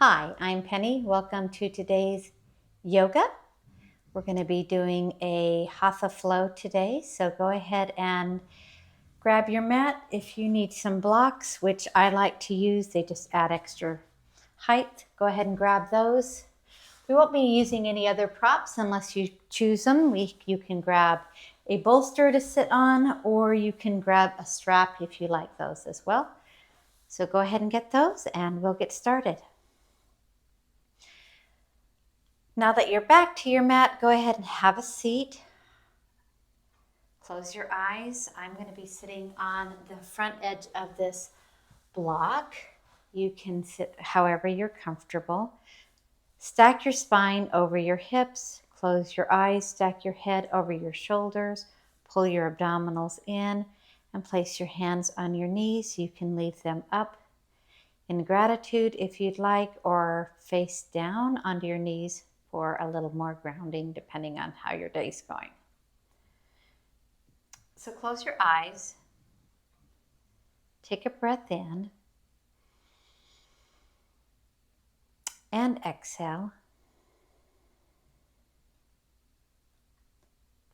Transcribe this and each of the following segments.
Hi, I'm Penny. Welcome to today's yoga. We're going to be doing a hatha flow today, so go ahead and grab your mat. If you need some blocks, which I like to use, they just add extra height. Go ahead and grab those. We won't be using any other props unless you choose them. You can grab a bolster to sit on, or you can grab a strap if you like those as well. So go ahead and get those and we'll get started. Now that you're back to your mat, go ahead and have a seat. Close your eyes. I'm going to be sitting on the front edge of this block. You can sit however you're comfortable. Stack your spine over your hips. Close your eyes. Stack your head over your shoulders. Pull your abdominals in and place your hands on your knees. You can leave them up in gratitude if you'd like, or face down onto your knees for a little more grounding, depending on how your day's going. So close your eyes. Take a breath in. And exhale.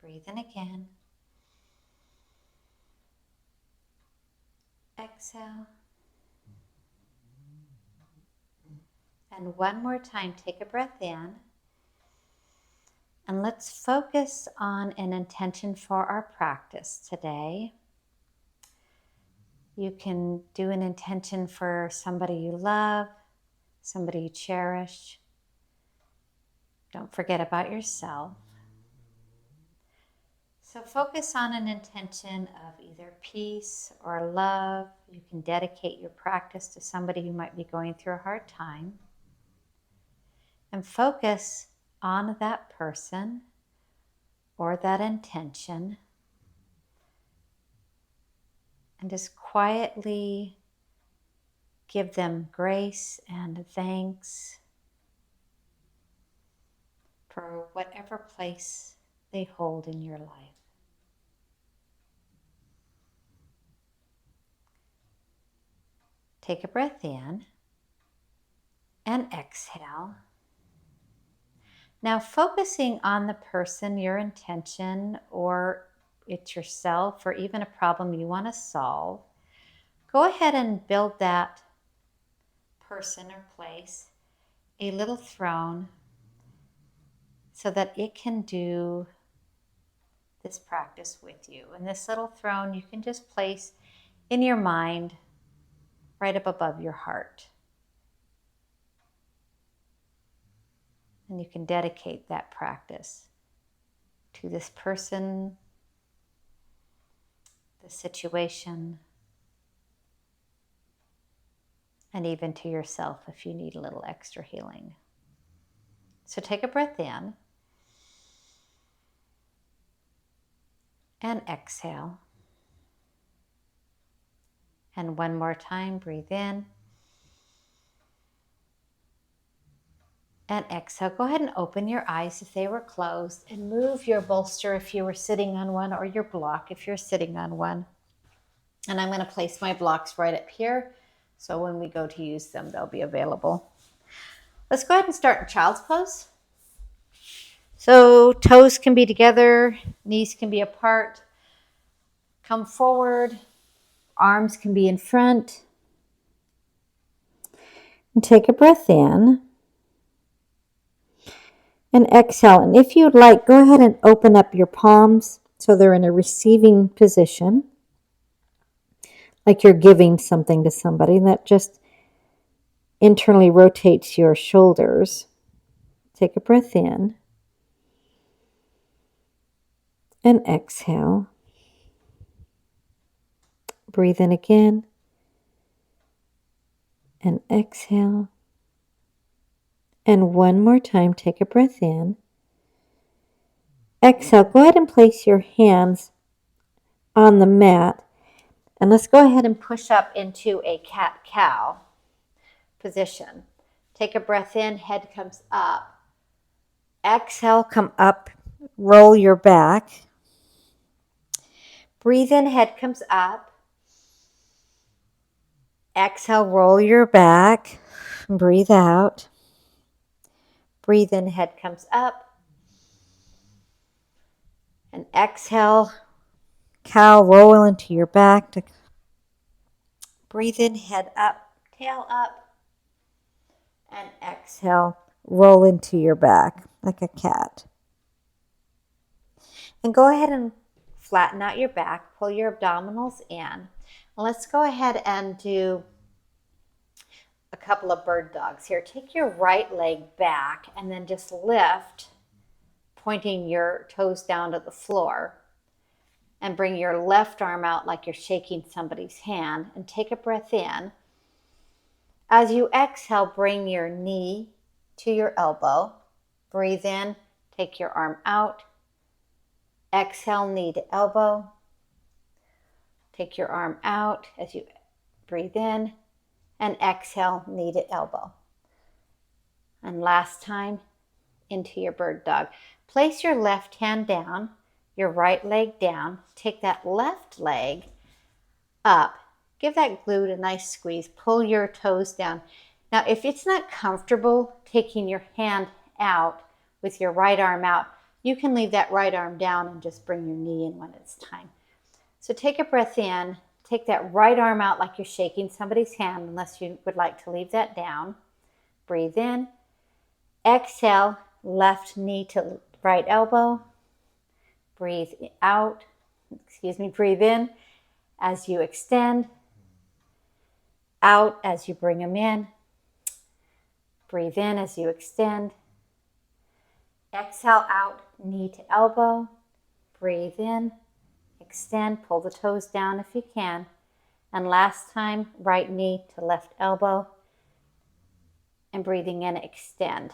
Breathe in again. Exhale. And one more time, take a breath in. And let's focus on an intention for our practice today. You can do an intention for somebody you love, somebody you cherish. Don't forget about yourself. So focus on an intention of either peace or love. You can dedicate your practice to somebody who might be going through a hard time. And focus on that person or that intention. And just quietly give them grace and thanks for whatever place they hold in your life. Take a breath in and exhale. Now focusing on the person, your intention, or it's yourself, or even a problem you want to solve, go ahead and build that person or place a little throne so that it can do this practice with you. And this little throne you can just place in your mind right up above your heart. And you can dedicate that practice to this person, the situation, and even to yourself if you need a little extra healing. So take a breath in and exhale. And one more time, breathe in and exhale. Go ahead and open your eyes if they were closed, and move your bolster if you were sitting on one, or your block if you're sitting on one. And I'm going to place my blocks right up here, so when we go to use them, they'll be available. Let's go ahead and start in child's pose. So toes can be together, knees can be apart. Come forward, arms can be in front. And take a breath in. And exhale. And if you'd like, go ahead and open up your palms so they're in a receiving position, like you're giving something to somebody. That just internally rotates your shoulders. Take a breath in and exhale. Breathe in again and exhale. And one more time, take a breath in. Exhale. Go ahead and place your hands on the mat. And let's go ahead and push up into a cat-cow position. Take a breath in, head comes up. Exhale, come up, roll your back. Breathe in, head comes up. Exhale, roll your back. Breathe out. Breathe in, head comes up. And exhale, cow, roll into your back. Breathe in, head up, tail up. And exhale, roll into your back like a cat. And go ahead and flatten out your back, pull your abdominals in. And let's go ahead and do a couple of bird dogs here. Take your right leg back and then just lift, pointing your toes down to the floor. And bring your left arm out like you're shaking somebody's hand. And take a breath in. As you exhale, bring your knee to your elbow. Breathe in, take your arm out. Exhale, knee to elbow. Take your arm out as you breathe in. And exhale, knee to elbow. And last time, into your bird dog. Place your left hand down, your right leg down. Take that left leg up. Give that glute a nice squeeze. Pull your toes down. Now, if it's not comfortable taking your hand out with your right arm out, you can leave that right arm down and just bring your knee in when it's time. So take a breath in. Take that right arm out like you're shaking somebody's hand, unless you would like to leave that down. Breathe in. Exhale, left knee to right elbow. Breathe out. Breathe in as you extend. Out as you bring them in. Breathe in as you extend. Exhale out, knee to elbow. Breathe in, extend, pull the toes down if you can. And last time, right knee to left elbow. And breathing in, extend.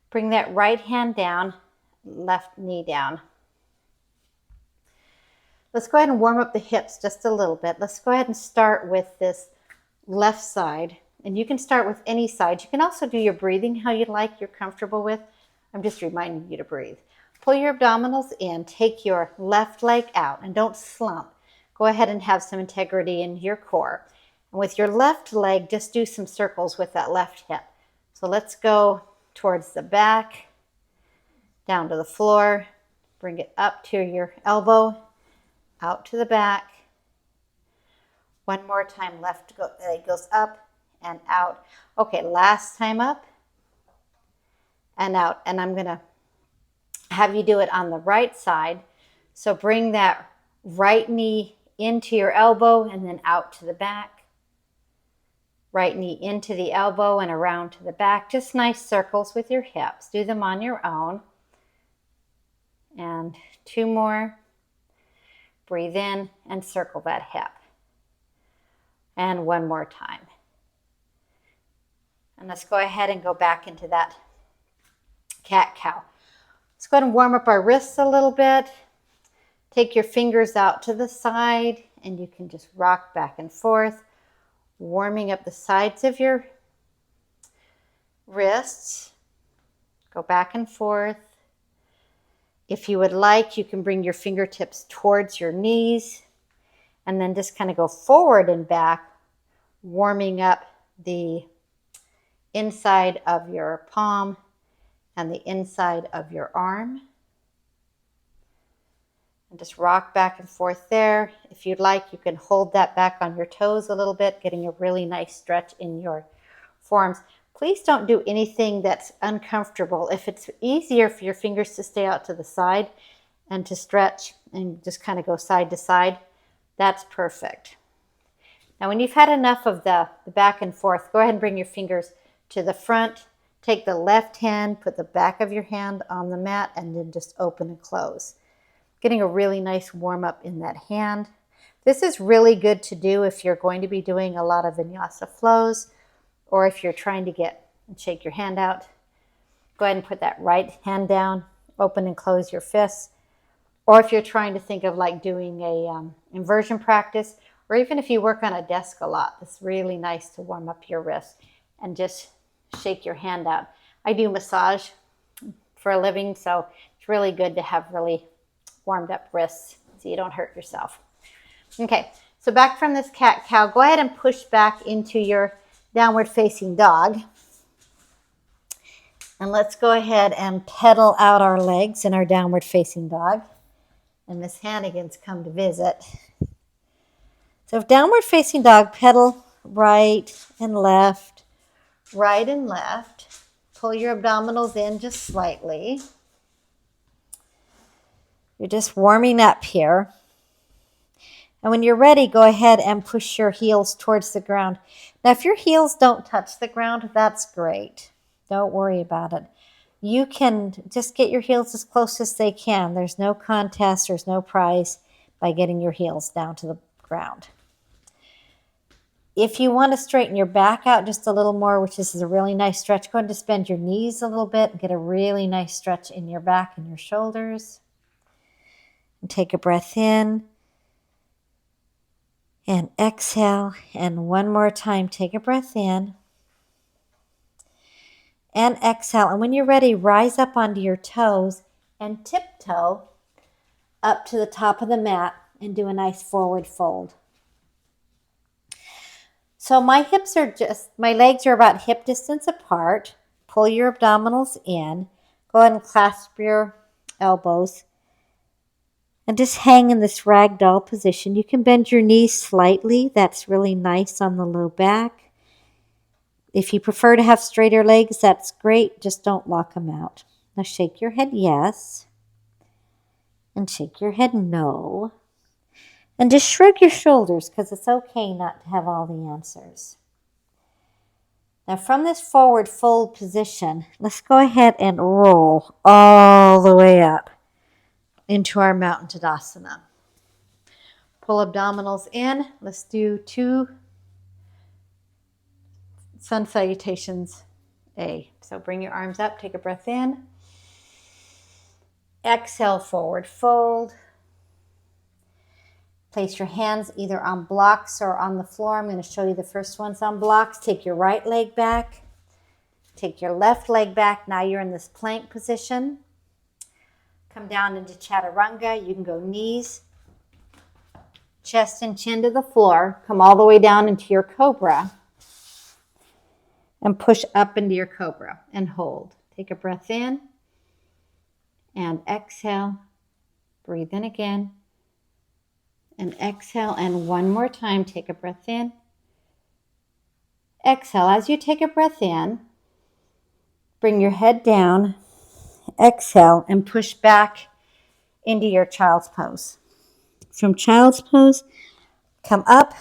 Bring that right hand down, left knee down. Let's go ahead and warm up the hips just a little bit. Let's go ahead and start with this left side. And you can start with any side. You can also do your breathing how you like, you're comfortable with. I'm just reminding you to breathe. Pull your abdominals in. Take your left leg out and don't slump. Go ahead and have some integrity in your core. And with your left leg, just do some circles with that left hip. So let's go towards the back, down to the floor. Bring it up to your elbow, out to the back. One more time, left leg goes up and out. Okay, last time up and out. And I'm going to have you do it on the right side. So bring that right knee into your elbow and then out to the back. Right knee into the elbow and around to the back. Just nice circles with your hips. Do them on your own. And two more. Breathe in and circle that hip. And one more time. And let's go ahead and go back into that cat-cow. Let's go ahead and warm up our wrists a little bit. Take your fingers out to the side and you can just rock back and forth, warming up the sides of your wrists. Go back and forth. If you would like, you can bring your fingertips towards your knees and then just kind of go forward and back, warming up the inside of your palm and the inside of your arm. And just rock back and forth there. If you'd like, you can hold that back on your toes a little bit, getting a really nice stretch in your forearms. Please don't do anything that's uncomfortable. If it's easier for your fingers to stay out to the side and to stretch and just kind of go side to side, that's perfect. Now, when you've had enough of the back and forth, go ahead and bring your fingers to the front. Take the left hand, put the back of your hand on the mat, and then just open and close. Getting a really nice warm up in that hand. This is really good to do if you're going to be doing a lot of vinyasa flows, or if you're trying to get and shake your hand out. Go ahead and put that right hand down, open and close your fists. Or if you're trying to think of like doing a inversion practice, or even if you work on a desk a lot, it's really nice to warm up your wrists and just shake your hand out. I do massage for a living, so it's really good to have really warmed up wrists so you don't hurt yourself. Okay, so back from this cat-cow, go ahead and push back into your downward facing dog. And let's go ahead and pedal out our legs in our downward facing dog. And Miss Hannigan's come to visit. So downward facing dog, pedal right and left, right and left. Pull your abdominals in just slightly. You're just warming up here. And when you're ready, go ahead and push your heels towards the ground. Now, if your heels don't touch the ground, that's great. Don't worry about it. You can just get your heels as close as they can. There's no contest, there's no prize by getting your heels down to the ground. If you want to straighten your back out just a little more, which is a really nice stretch, go ahead and just bend your knees a little bit and get a really nice stretch in your back and your shoulders. And take a breath in. And exhale. And one more time, take a breath in. And exhale. And when you're ready, rise up onto your toes and tiptoe up to the top of the mat and do a nice forward fold. So my legs are about hip distance apart. Pull your abdominals in. Go ahead and clasp your elbows. And just hang in this ragdoll position. You can bend your knees slightly. That's really nice on the low back. If you prefer to have straighter legs, that's great. Just don't lock them out. Now shake your head yes. And shake your head no. And just shrug your shoulders because it's okay not to have all the answers. Now from this forward fold position, let's go ahead and roll all the way up into our Mountain Tadasana. Pull abdominals in. Let's do 2 sun salutations A. So bring your arms up, take a breath in. Exhale, forward fold. Place your hands either on blocks or on the floor. I'm going to show you the first ones on blocks. Take your right leg back. Take your left leg back. Now you're in this plank position. Come down into chaturanga. You can go knees, chest and chin to the floor. Come all the way down into your cobra. And push up into your cobra and hold. Take a breath in. And exhale. Breathe in again. And exhale. And one more time. Take a breath in. Exhale. As you take a breath in, bring your head down. Exhale and push back into your child's pose. From child's pose, come up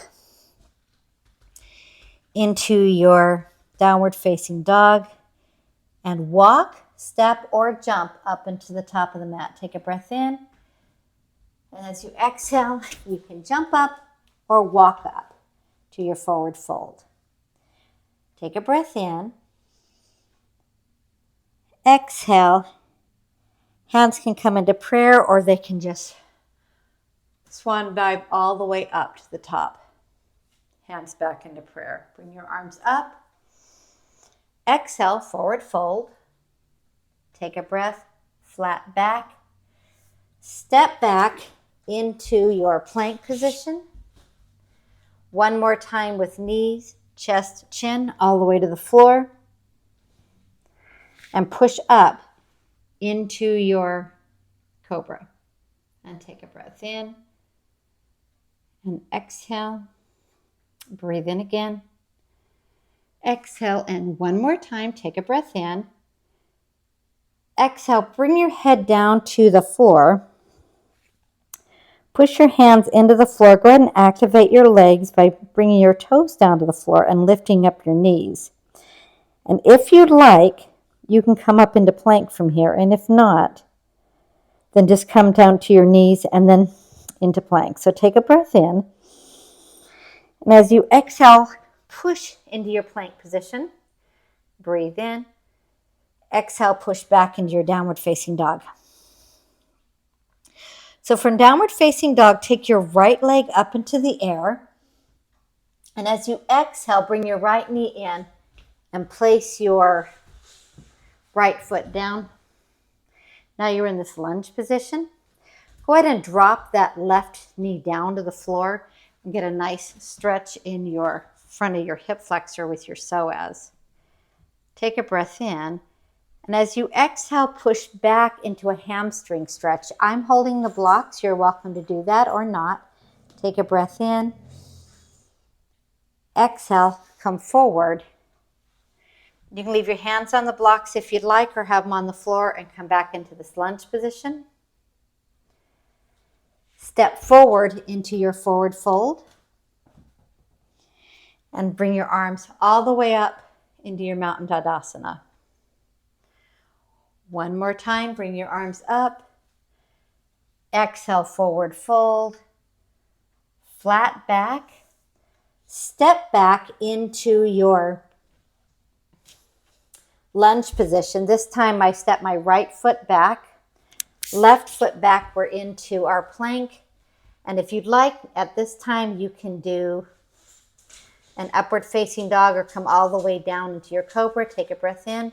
into your downward facing dog and walk, step, or jump up into the top of the mat. Take a breath in. And as you exhale, you can jump up or walk up to your forward fold. Take a breath in. Exhale. Hands can come into prayer or they can just swan dive all the way up to the top. Hands back into prayer. Bring your arms up. Exhale, forward fold. Take a breath, flat back. Step back into your plank position. One more time with knees, chest, chin, all the way to the floor. And push up into your cobra. And take a breath in. And exhale. Breathe in again. Exhale, and one more time, take a breath in. Exhale, bring your head down to the floor. Push your hands into the floor. Go ahead and activate your legs by bringing your toes down to the floor and lifting up your knees. And if you'd like, you can come up into plank from here. And if not, then just come down to your knees and then into plank. So take a breath in. And as you exhale, push into your plank position. Breathe in. Exhale, push back into your downward facing dog. So from downward facing dog, take your right leg up into the air. And as you exhale, bring your right knee in and place your right foot down. Now you're in this lunge position. Go ahead and drop that left knee down to the floor and get a nice stretch in your front of your hip flexor with your psoas. Take a breath in. And as you exhale, push back into a hamstring stretch. I'm holding the blocks. You're welcome to do that or not. Take a breath in. Exhale, come forward. You can leave your hands on the blocks if you'd like, or have them on the floor and come back into this lunge position. Step forward into your forward fold. And bring your arms all the way up into your mountain Tadasana. One more time, bring your arms up. Exhale, forward fold. Flat back. Step back into your lunge position. This time I step my right foot back, left foot back. We're into our plank. And if you'd like, at this time, you can do an upward facing dog or come all the way down into your cobra. Take a breath in.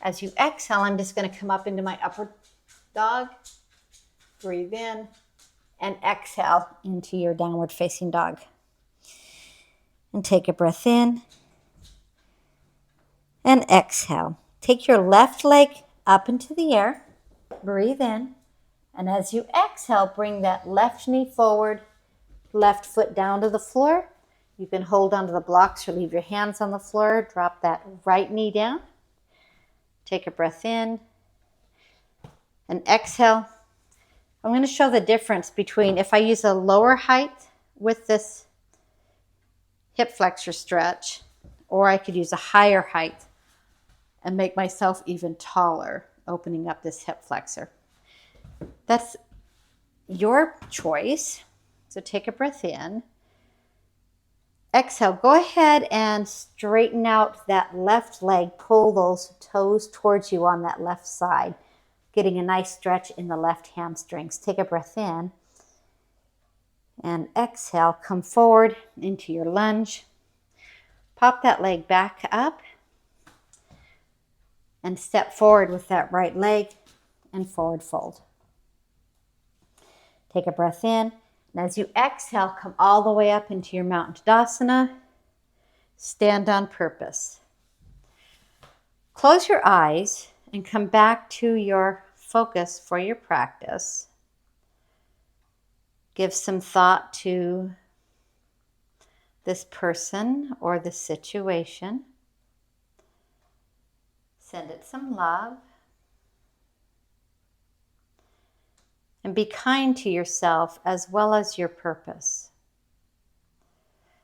As you exhale, I'm just going to come up into my upward dog. Breathe in and exhale into your downward facing dog. And take a breath in and exhale. Take your left leg up into the air. Breathe in. And as you exhale, bring that left knee forward, left foot down to the floor. You can hold onto the blocks or leave your hands on the floor. Drop that right knee down. Take a breath in and exhale. I'm going to show the difference between if I use a lower height with this hip flexor stretch, or I could use a higher height and make myself even taller, opening up this hip flexor. That's your choice. So take a breath in. Exhale. Go ahead and straighten out that left leg. Pull those toes towards you on that left side, getting a nice stretch in the left hamstrings. Take a breath in. And exhale. Come forward into your lunge. Pop that leg back up. And step forward with that right leg and forward fold. Take a breath in. And as you exhale, come all the way up into your mountain Tadasana. Stand on purpose. Close your eyes and come back to your focus for your practice. Give some thought to this person or the situation. Send it some love. And be kind to yourself as well as your purpose.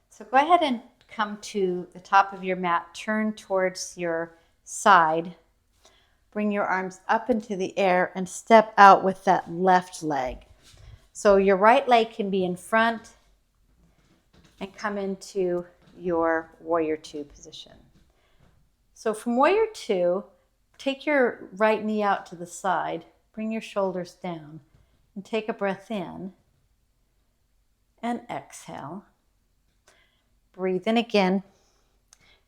So go ahead and come to the top of your mat. Turn towards your side. Bring your arms up into the air and step out with that left leg. So your right leg can be in front and come into your warrior two position. So from warrior two, take your right knee out to the side. Bring your shoulders down. And take a breath in and exhale. Breathe in again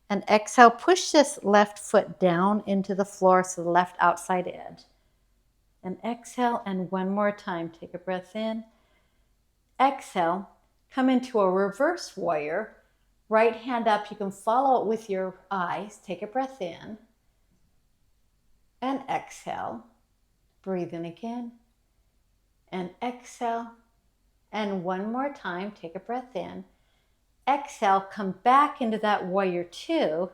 and exhale. Push this left foot down into the floor, so the left outside edge. And exhale, and one more time. Take a breath in. Exhale. Come into a reverse warrior. Right hand up. You can follow it with your eyes. Take a breath in and exhale. Breathe in again. And exhale. And one more time, take a breath in. Exhale, come back into that warrior two.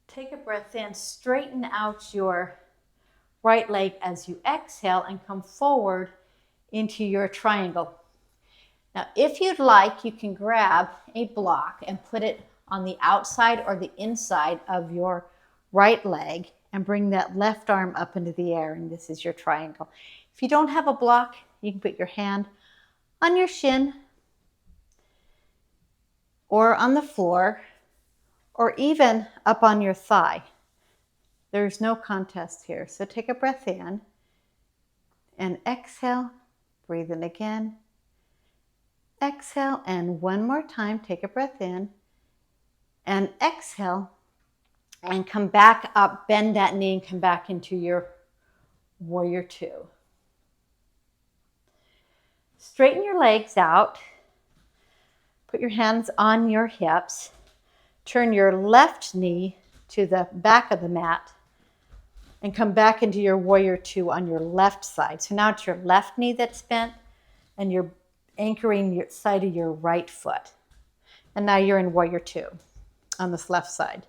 Take a breath in, straighten out your right leg as you exhale and come forward into your triangle. Now, if you'd like, you can grab a block and put it on the outside or the inside of your right leg and bring that left arm up into the air, and this is your triangle. If you don't have a block, you can put your hand on your shin or on the floor or even up on your thigh. There's no contest here. So take a breath in and exhale. Breathe in again. Exhale, and one more time, take a breath in and exhale and come back up, bend that knee and come back into your warrior two. Straighten your legs out. Put your hands on your hips. Turn your left knee to the back of the mat and come back into your warrior two on your left side. So now it's your left knee that's bent and you're anchoring your side of your right foot. And now you're in warrior two on this left side.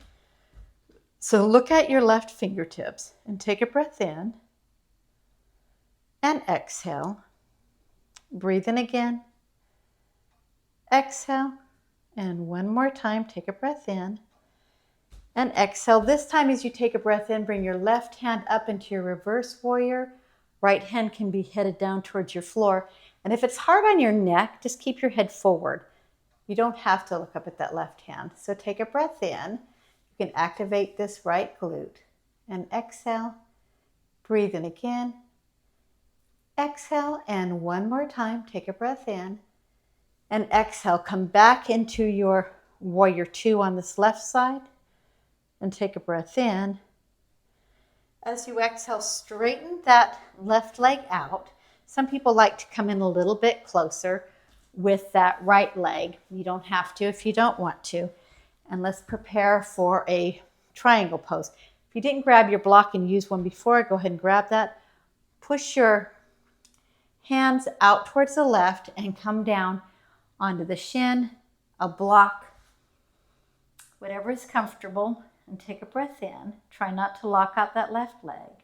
So look at your left fingertips and take a breath in and exhale. Breathe in again. Exhale. And one more time, take a breath in and exhale. This time as you take a breath in, bring your left hand up into your reverse warrior. Right hand can be headed down towards your floor. And if it's hard on your neck, just keep your head forward. You don't have to look up at that left hand. So take a breath in. You can activate this right glute. And exhale. Breathe in again. Exhale. And one more time, take a breath in. And exhale. Come back into your warrior two on this left side. And take a breath in. As you exhale, straighten that left leg out. Some people like to come in a little bit closer with that right leg. You don't have to if you don't want to. And let's prepare for a triangle pose. If you didn't grab your block and use one before, go ahead and grab that. Push your hands out towards the left and come down onto the shin, a block, whatever is comfortable. And take a breath in. Try not to lock out that left leg.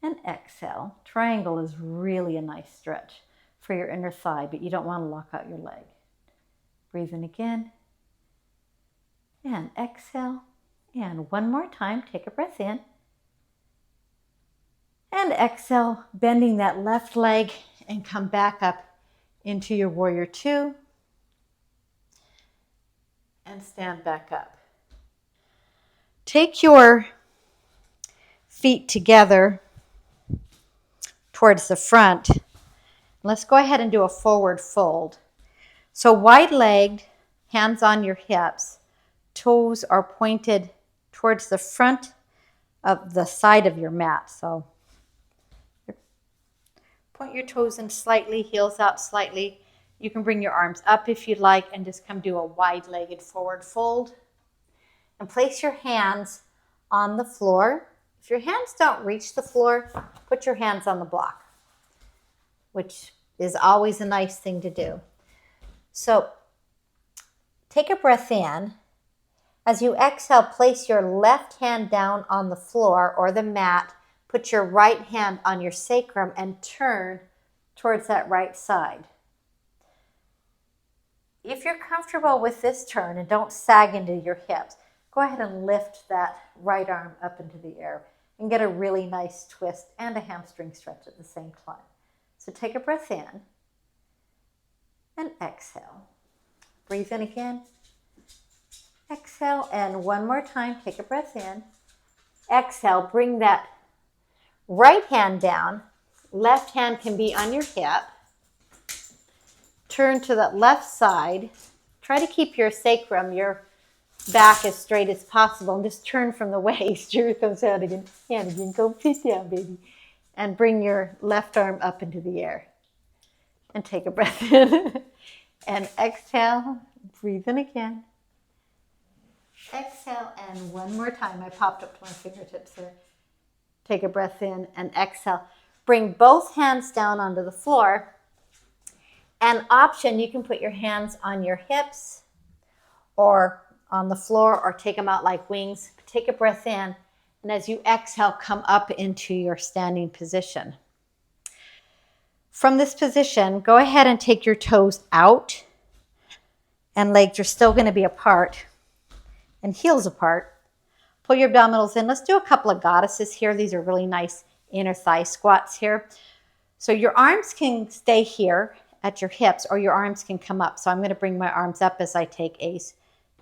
And exhale. Triangle is really a nice stretch for your inner thigh, but you don't want to lock out your leg. Breathe in again. And exhale. And one more time, take a breath in. And exhale, bending that left leg and come back up into your warrior two. And stand back up. Take your feet together towards the front. Let's go ahead and do a forward fold. So wide-legged, hands on your hips, toes are pointed towards the front of the side of your mat. So point your toes in slightly, heels out slightly. You can bring your arms up if you'd like and just come do a wide-legged forward fold. And place your hands on the floor. If your hands don't reach the floor, put your hands on the block, which is always a nice thing to do. So take a breath in. As you exhale, place your left hand down on the floor or the mat. Put your right hand on your sacrum and turn towards that right side. If you're comfortable with this turn and don't sag into your hips, go ahead and lift that right arm up into the air and get a really nice twist and a hamstring stretch at the same time. So take a breath in and exhale. Breathe in again. Exhale, and one more time, take a breath in. Exhale, bring that right hand down. Left hand can be on your hip. Turn to that left side. Try to keep your sacrum, your back as straight as possible, and just turn from the waist. Here it comes out again. Hannigan, go sit down, baby. And bring your left arm up into the air. And take a breath in. And exhale. Breathe in again. Exhale, and one more time. I popped up to my fingertips here. Take a breath in and exhale. Bring both hands down onto the floor. An option, you can put your hands on your hips or on the floor or take them out like wings. Take a breath in, and as you exhale, come up into your standing position. From this position, go ahead and take your toes out, and legs are still going to be apart and heels apart. Pull your abdominals in. Let's do a couple of goddesses here. These are really nice inner thigh squats here. So your arms can stay here at your hips, or your arms can come up. So I'm going to bring my arms up as I take a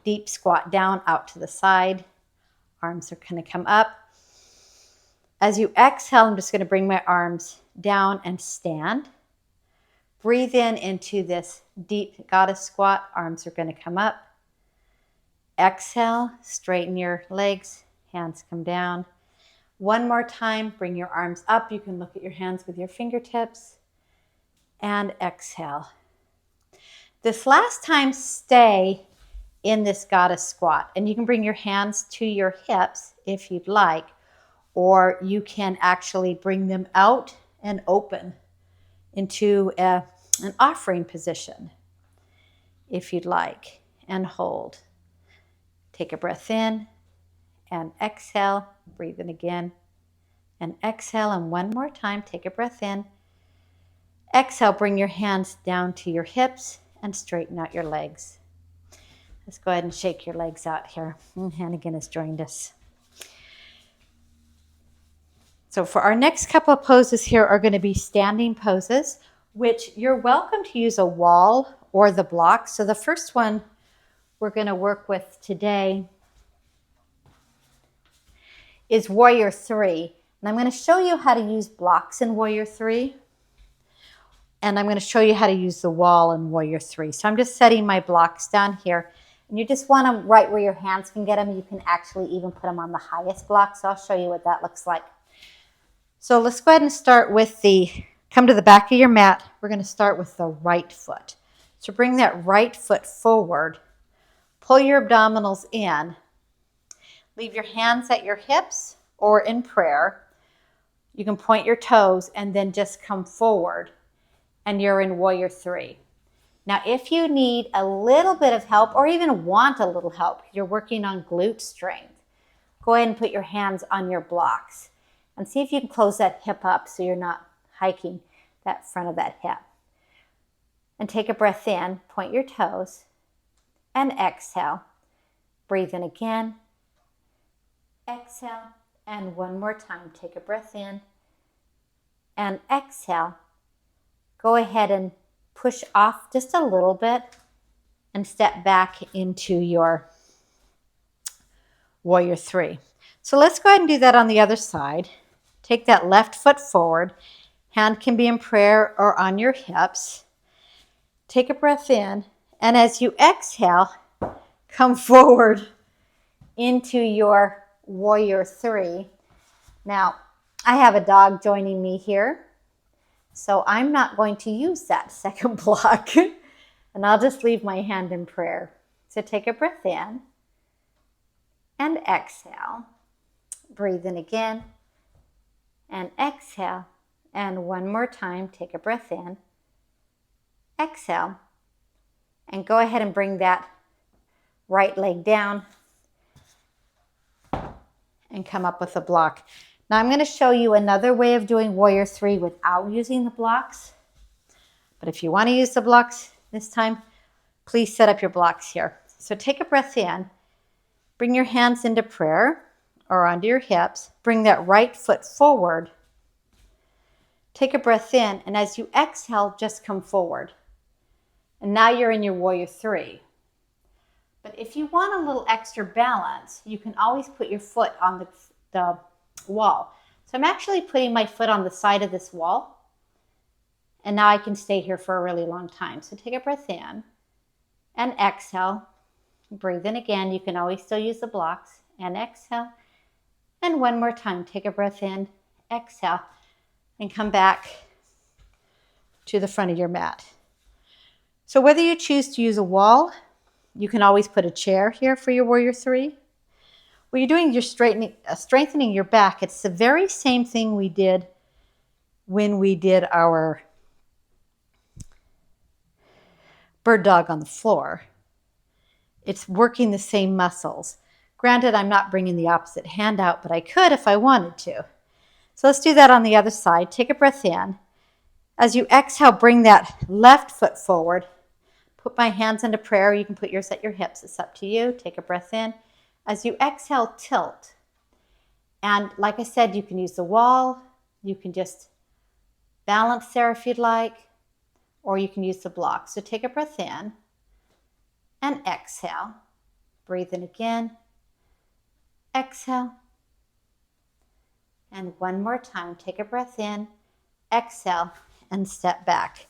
deep squat down out to the side. Arms are going to come up. As you exhale, I'm just going to bring my arms down and stand. Breathe in into this deep goddess squat. Arms are going to come up. Exhale, straighten your legs, hands come down. One more time, bring your arms up. You can look at your hands with your fingertips. And exhale. This last time, stay in this goddess squat. And you can bring your hands to your hips if you'd like, or you can actually bring them out and open into an offering position if you'd like, and hold. Take a breath in and exhale. Breathe in again and exhale. And one more time, take a breath in. Exhale, bring your hands down to your hips and straighten out your legs. Let's go ahead and shake your legs out here. Hannigan has joined us. So for our next couple of poses here are going to be standing poses, which you're welcome to use a wall or the block. So the first one we're going to work with today is Warrior 3. And I'm going to show you how to use blocks in Warrior 3. And I'm going to show you how to use the wall in Warrior 3. So I'm just setting my blocks down here. And you just want them right where your hands can get them. You can actually even put them on the highest block. So I'll show you what that looks like. So let's go ahead and start with come to the back of your mat. We're going to start with the right foot. So bring that right foot forward. Pull your abdominals in. Leave your hands at your hips or in prayer. You can point your toes and then just come forward. And you're in Warrior 3. Now, if you need a little bit of help or even want a little help, you're working on glute strength, go ahead and put your hands on your blocks and see if you can close that hip up so you're not hiking that front of that hip. And take a breath in, point your toes, and exhale. Breathe in again, exhale, and one more time. Take a breath in and exhale. Go ahead and push off just a little bit and step back into your Warrior 3. So let's go ahead and do that on the other side. Take that left foot forward. Hand can be in prayer or on your hips. Take a breath in, and as you exhale, come forward into your Warrior 3. Now, I have a dog joining me here. So I'm not going to use that second block, and I'll just leave my hand in prayer. So take a breath in and exhale. Breathe in again and exhale. And one more time, take a breath in, exhale, and go ahead and bring that right leg down and come up with a block. Now I'm going to show you another way of doing Warrior 3 without using the blocks. But if you want to use the blocks this time, please set up your blocks here. So take a breath in, bring your hands into prayer or onto your hips, bring that right foot forward. Take a breath in, and as you exhale, just come forward. And now you're in your Warrior 3. But if you want a little extra balance, you can always put your foot on the wall. So I'm actually putting my foot on the side of this wall, and now I can stay here for a really long time. So take a breath in and exhale. Breathe in again. You can always still use the blocks, and exhale. And one more time, take a breath in, exhale, and come back to the front of your mat. So whether you choose to use a wall, you can always put a chair here for your Warrior 3. When you're doing your strengthening your back, it's the very same thing we did when we did our bird dog on the floor. It's working the same muscles. Granted, I'm not bringing the opposite hand out, but I could if I wanted to. So let's do that on the other side. Take a breath in. As you exhale, bring that left foot forward. Put my hands into prayer. You can put yours at your hips. It's up to you. Take a breath in. As you exhale, tilt. And like I said, you can use the wall. You can just balance there if you'd like, or you can use the block. So take a breath in and exhale. Breathe in again. Exhale. And one more time, take a breath in, exhale, and step back.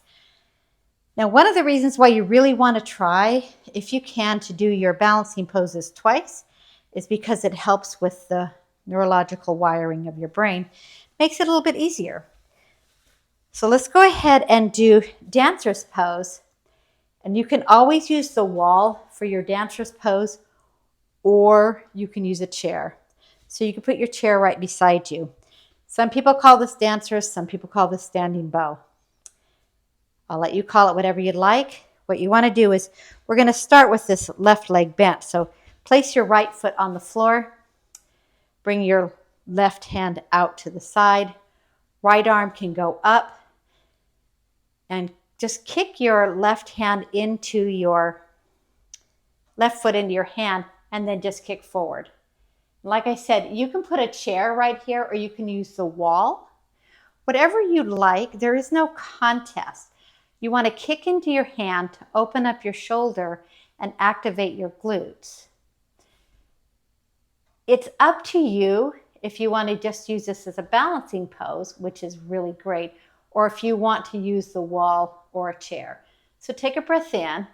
Now, one of the reasons why you really want to try, if you can, to do your balancing poses twice is because it helps with the neurological wiring of your brain. Makes it a little bit easier. So let's go ahead and do dancer's pose. And you can always use the wall for your dancer's pose, or you can use a chair. So you can put your chair right beside you. Some people call this dancers, some people call this standing bow. I'll let you call it whatever you'd like. What you want to do is we're going to start with this left leg bent. So place your right foot on the floor. Bring your left hand out to the side. Right arm can go up. And just kick your left hand into your left foot into your hand and then just kick forward. Like I said, you can put a chair right here or you can use the wall. Whatever you like, there is no contest. You want to kick into your hand to open up your shoulder and activate your glutes. It's up to you if you want to just use this as a balancing pose, which is really great, or if you want to use the wall or a chair. So take a breath in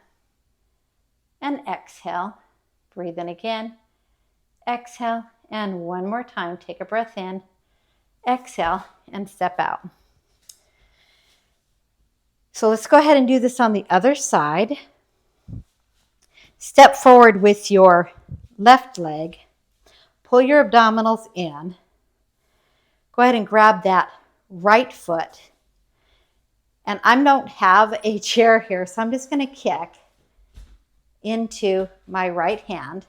and exhale. Breathe in again. Exhale, and one more time. Take a breath in, exhale, and step out. So let's go ahead and do this on the other side. Step forward with your left leg. Pull your abdominals in. Go ahead and grab that right foot. And I don't have a chair here, so I'm just going to kick into my right hand.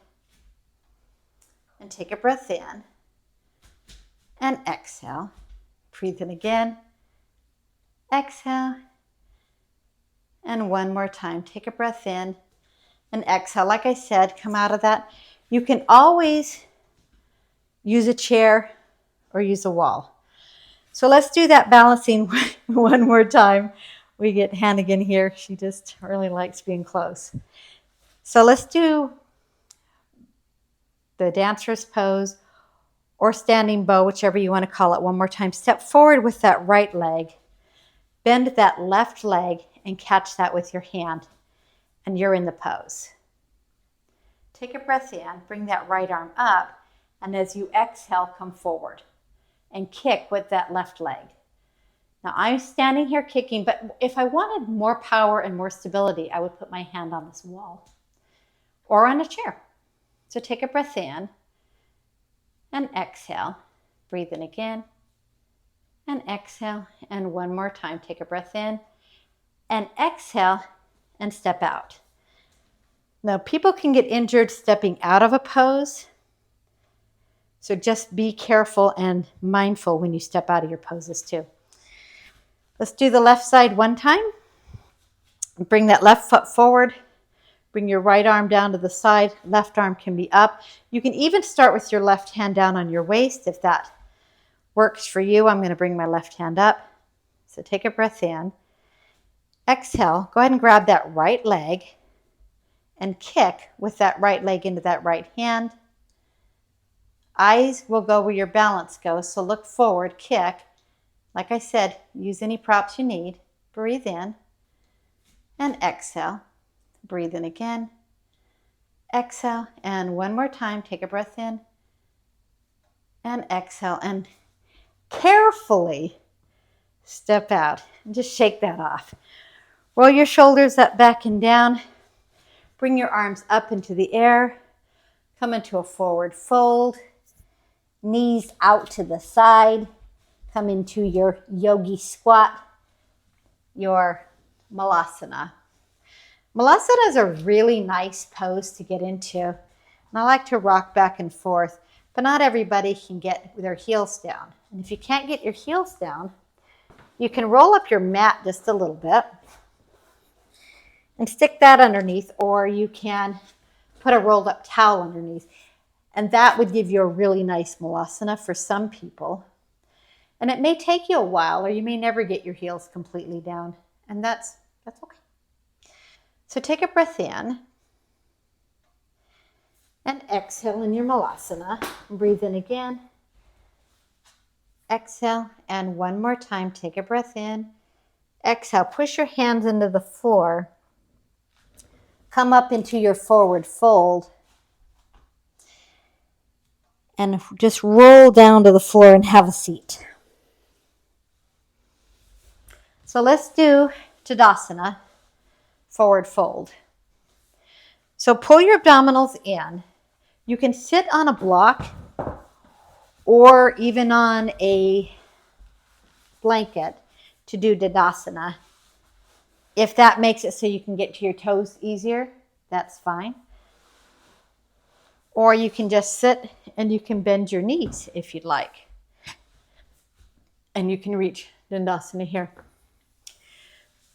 And take a breath in. And exhale. Breathe in again. Exhale. And one more time. Take a breath in and exhale. Like I said, come out of that. You can always use a chair or use a wall. So let's do that balancing one more time. We get Hannigan here. She just really likes being close. So let's do the dancer's pose or standing bow, whichever you want to call it, one more time. Step forward with that right leg. Bend that left leg and catch that with your hand. And you're in the pose. Take a breath in. Bring that right arm up. And as you exhale, come forward and kick with that left leg. Now I'm standing here kicking, but if I wanted more power and more stability, I would put my hand on this wall or on a chair. So take a breath in and exhale. Breathe in again and exhale. And one more time, take a breath in and exhale and step out. Now people can get injured stepping out of a pose. So just be careful and mindful when you step out of your poses too. Let's do the left side one time. Bring that left foot forward. Bring your right arm down to the side. Left arm can be up. You can even start with your left hand down on your waist if that works for you. I'm going to bring my left hand up. So take a breath in. Exhale. Go ahead and grab that right leg and kick with that right leg into that right hand. Eyes will go where your balance goes, so look forward, kick. Like I said, use any props you need. Breathe in and exhale. Breathe in again. Exhale, and one more time, take a breath in and exhale, and carefully step out and just shake that off. Roll your shoulders up, back, and down. Bring your arms up into the air. Come into a forward fold. Knees out to the side. Come into your yogi squat, your malasana. Malasana is a really nice pose to get into. And I like to rock back and forth, but not everybody can get their heels down. And if you can't get your heels down, you can roll up your mat just a little bit and stick that underneath, or you can put a rolled up towel underneath. And that would give you a really nice malasana for some people. And it may take you a while, or you may never get your heels completely down. And that's okay. So take a breath in and exhale in your malasana. Breathe in again. Exhale, and one more time, take a breath in. Exhale, push your hands into the floor. Come up into your forward fold. And just roll down to the floor and have a seat. So let's do Tadasana. forward fold. So pull your abdominals in. You can sit on a block or even on a blanket to do Dandasana. If that makes it so you can get to your toes easier, that's fine. Or you can just sit and you can bend your knees if you'd like. And you can reach Dandasana here.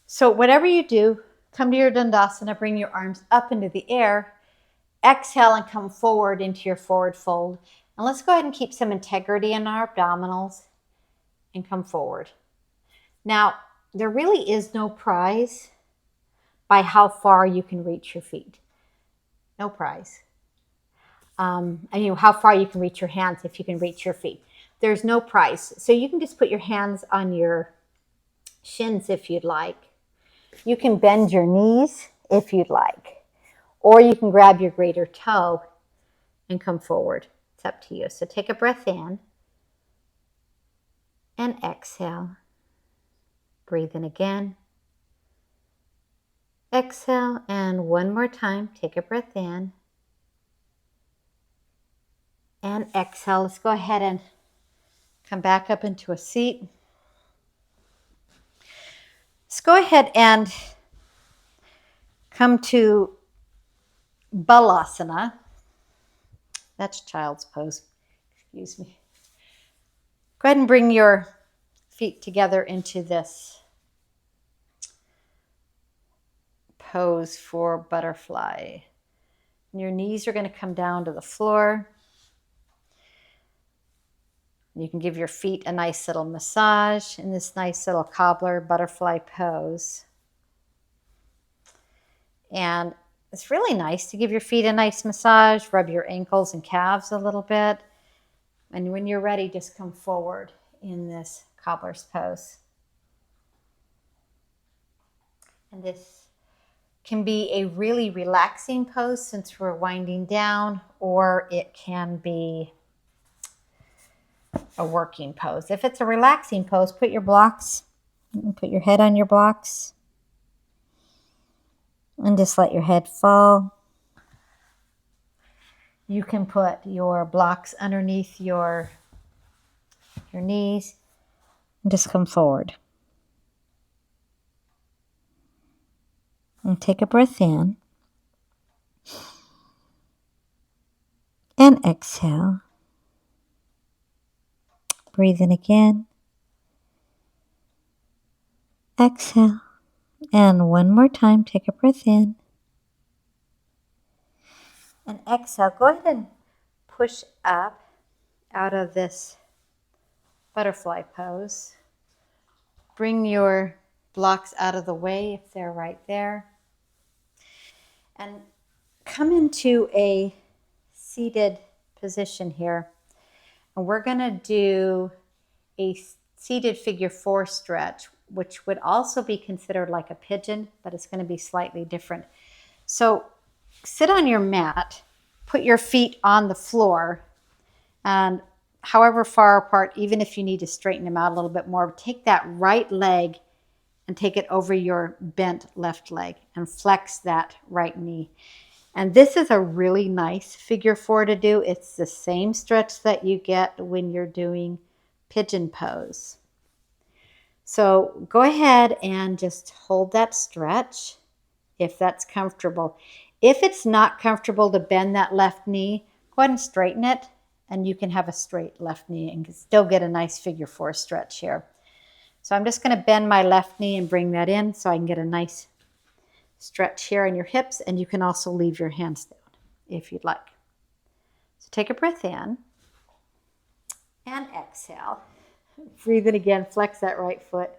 So whatever you do, come to your Dandasana, bring your arms up into the air, exhale and come forward into your forward fold. And let's go ahead and keep some integrity in our abdominals and come forward. Now, there really is no prize by how far you can reach your feet. No prize. How far you can reach your hands if you can reach your feet. There's no prize. So you can just put your hands on your shins if you'd like. You can bend your knees if you'd like. Or you can grab your greater toe and come forward. It's up to you. So take a breath in and exhale. Breathe in again. Exhale, and one more time, take a breath in and exhale. Let's go ahead and come back up into a seat. Let's go ahead and come to Balasana. That's child's pose. Excuse me. Go ahead and bring your feet together into this pose for butterfly. And your knees are going to come down to the floor. You can give your feet a nice little massage in this nice little cobbler butterfly pose. And it's really nice to give your feet a nice massage, rub your ankles and calves a little bit. And when you're ready, just come forward in this cobbler's pose. And this can be a really relaxing pose since we're winding down, or it can be a working pose. If it's a relaxing pose, put your blocks, put your head on your blocks, and just let your head fall. You can put your blocks underneath your knees and just come forward. And take a breath in and exhale. Breathe in again. Exhale. And one more time, take a breath in. And exhale. Go ahead and push up out of this butterfly pose. Bring your blocks out of the way if they're right there. And come into a seated position here. And we're going to do a seated figure 4 stretch, which would also be considered like a pigeon, but it's going to be slightly different. So sit on your mat, put your feet on the floor, and however far apart, even if you need to straighten them out a little bit more, take that right leg and take it over your bent left leg and flex that right knee. And this is a really nice figure 4 to do. It's the same stretch that you get when you're doing pigeon pose. So go ahead and just hold that stretch if that's comfortable. If it's not comfortable to bend that left knee, go ahead and straighten it, and you can have a straight left knee and still get a nice figure 4 stretch here. So I'm just going to bend my left knee and bring that in so I can get a nice stretch here on your hips, and you can also leave your hands down if you'd like. So take a breath in and exhale. Breathe in again, flex that right foot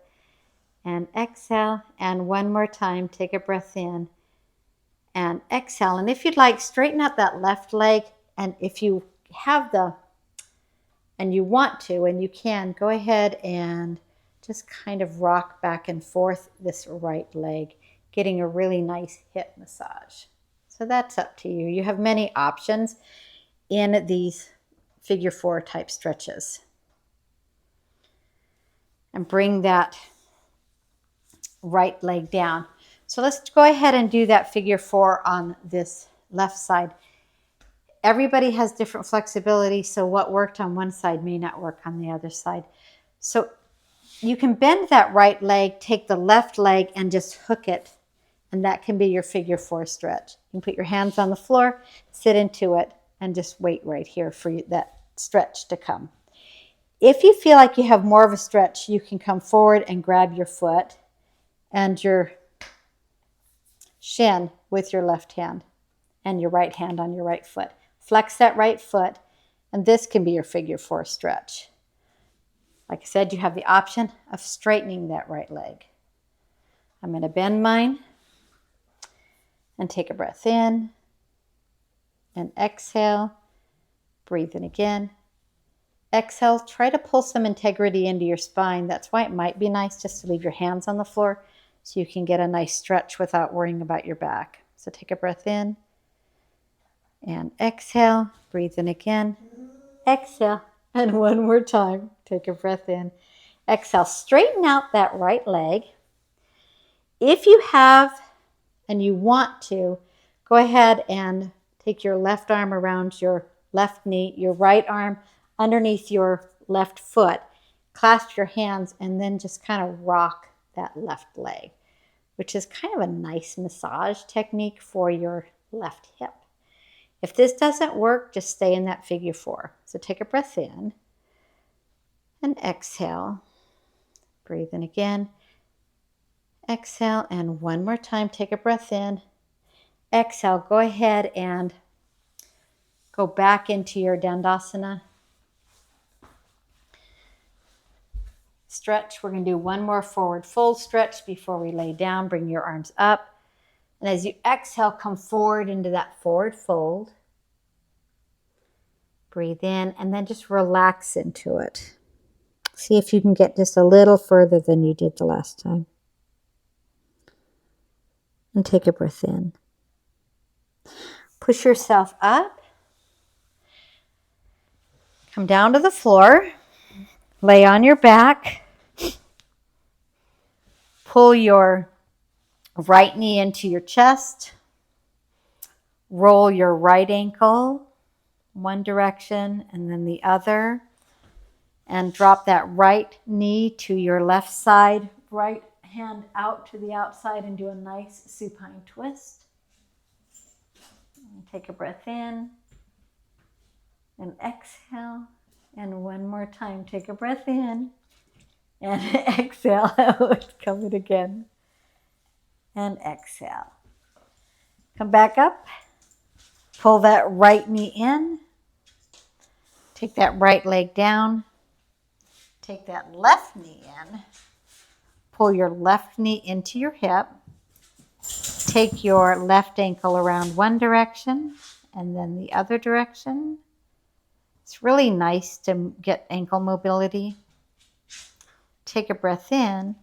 and exhale. And one more time, take a breath in and exhale. And if you'd like, straighten out that left leg. And if you have and you want to, and you can, go ahead and just kind of rock back and forth this right leg, getting a really nice hip massage. So that's up to you. You have many options in these figure 4 type stretches. And bring that right leg down. So let's go ahead and do that figure 4 on this left side. Everybody has different flexibility, so what worked on one side may not work on the other side. So you can bend that right leg, take the left leg and just hook it, and that can be your figure 4 stretch. You can put your hands on the floor, sit into it, and just wait right here for that stretch to come. If you feel like you have more of a stretch, you can come forward and grab your foot and your shin with your left hand and your right hand on your right foot. Flex that right foot, and this can be your figure 4 stretch. Like I said, you have the option of straightening that right leg. I'm going to bend mine and take a breath in and exhale. Breathe in again. Exhale. Try to pull some integrity into your spine. That's why it might be nice just to leave your hands on the floor so you can get a nice stretch without worrying about your back. So take a breath in and exhale. Breathe in again. Exhale. And one more time. Take a breath in. Exhale. Straighten out that right leg. If you have and you want to, go ahead and take your left arm around your left knee, your right arm underneath your left foot. Clasp your hands and then just kind of rock that left leg, which is kind of a nice massage technique for your left hip. If this doesn't work, just stay in that figure 4. So take a breath in and exhale. Breathe in again. Exhale, and one more time, take a breath in. Exhale, go ahead and go back into your Dandasana. Stretch. We're going to do one more forward fold stretch before we lay down. Bring your arms up. And as you exhale, come forward into that forward fold. Breathe in and then just relax into it. See if you can get just a little further than you did the last time. And take a breath in. Push yourself up. Come down to the floor. Lay on your back. Pull your right knee into your chest. Roll your right ankle one direction and then the other. And drop that right knee to your left side. Right hand out to the outside and do a nice supine twist. And take a breath in and exhale. And one more time, take a breath in and exhale. It's coming again. And exhale. Come back up. Pull that right knee in. Take that right leg down. Take that left knee in. Pull your left knee into your hip. Take your left ankle around one direction and then the other direction. It's really nice to get ankle mobility. Take a breath in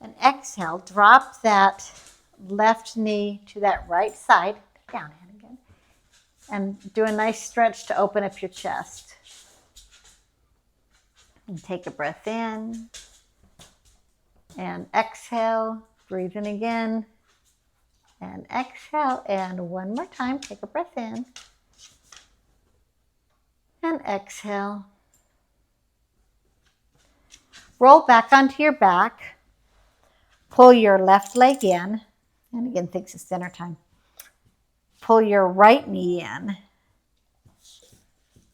and exhale. Drop that left knee to that right side. Down, Hannigan. And do a nice stretch to open up your chest. And take a breath in and exhale. Breathe in again and exhale. And one more time, take a breath in and exhale. Roll back onto your back. Pull your left leg in. And again, thinks it's dinner time. Pull your right knee in.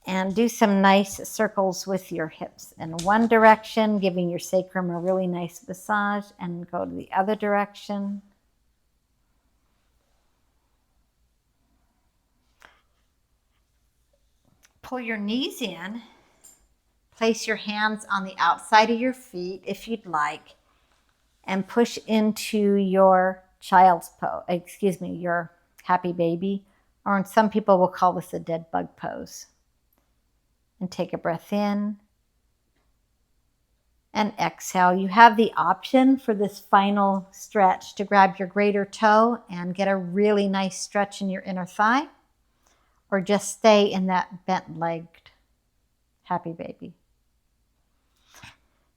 And do some nice circles with your hips in one direction, giving your sacrum a really nice massage, and go to the other direction. Pull your knees in. Place your hands on the outside of your feet if you'd like, and push into your child's pose, your happy baby, or some people will call this a dead bug pose. And take a breath in and exhale. You have the option for this final stretch to grab your greater toe and get a really nice stretch in your inner thigh, or just stay in that bent-legged happy baby.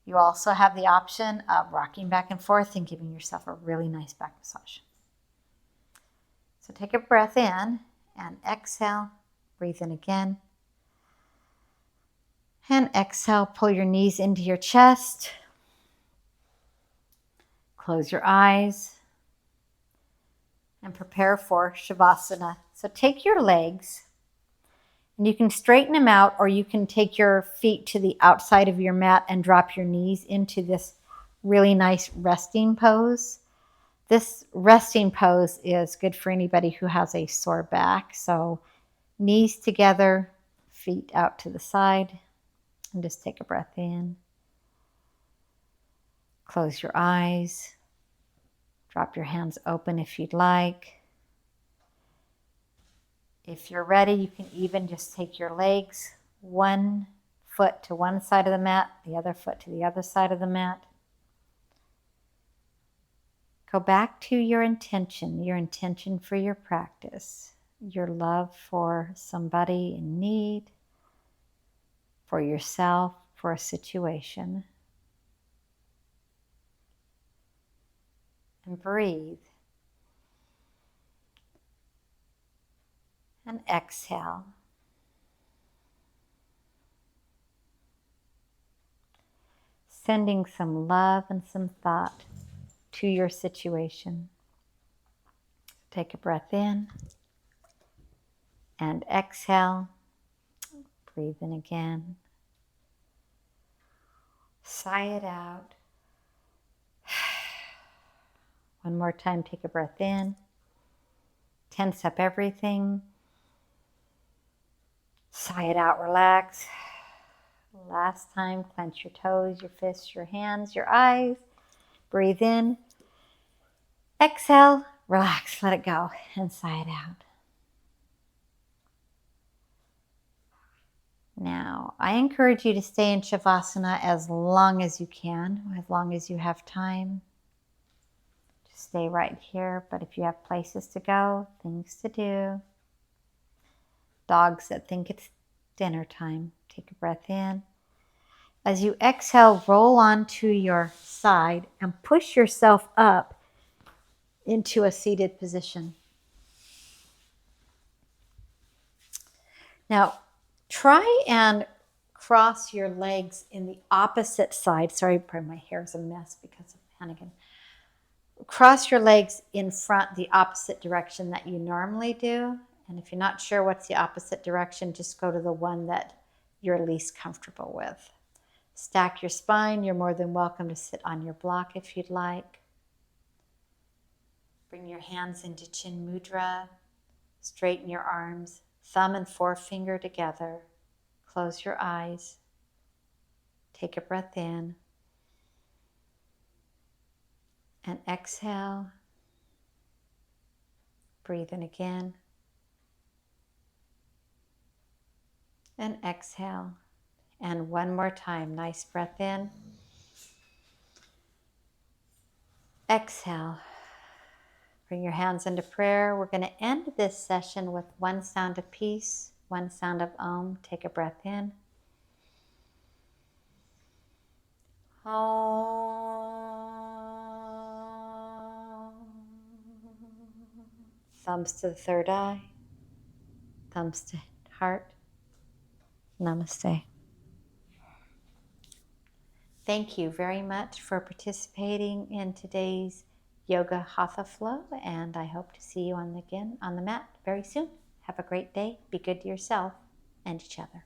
You also have the option of rocking back and forth and giving yourself a really nice back massage. So take a breath in and exhale. Breathe in again. And exhale, pull your knees into your chest. Close your eyes and prepare for Shavasana. So take your legs and you can straighten them out, or you can take your feet to the outside of your mat and drop your knees into this really nice resting pose. This resting pose is good for anybody who has a sore back. So knees together, feet out to the side, and just take a breath in. Close your eyes. Drop your hands open if you'd like. If you're ready, you can even just take your legs, one foot to one side of the mat, the other foot to the other side of the mat. Go back to your intention for your practice, your love for somebody in need, for yourself, for a situation. And breathe. And exhale. Sending some love and some thought to your situation. Take a breath in and exhale. Breathe in again. Sigh it out. One more time, take a breath in. Tense up everything. Sigh it out, relax. Last time, clench your toes, your fists, your hands, your eyes. Breathe in. Exhale, relax, let it go, and sigh it out. Now, I encourage you to stay in Shavasana as long as you can, as long as you have time. Just stay right here, but if you have places to go, things to do, dogs that think it's dinner time, take a breath in. As you exhale, roll onto your side and push yourself up into a seated position. Now, try and cross your legs in the opposite side. Sorry, my hair's a mess because of Hannigan. Cross your legs in front, the opposite direction that you normally do. And if you're not sure what's the opposite direction, just go to the one that you're least comfortable with. Stack your spine. You're more than welcome to sit on your block if you'd like. Bring your hands into Chin Mudra. Straighten your arms. Thumb and forefinger together. Close your eyes. Take a breath in. And exhale. Breathe in again. And exhale. And one more time. Nice breath in. Exhale. Bring your hands into prayer. We're going to end this session with one sound of peace, one sound of Om. Take a breath in. Om. Thumbs to the third eye. Thumbs to heart. Namaste. Thank you very much for participating in today's Yoga Hatha flow, and I hope to see you again on the mat very soon. Have a great day. Be good to yourself and each other.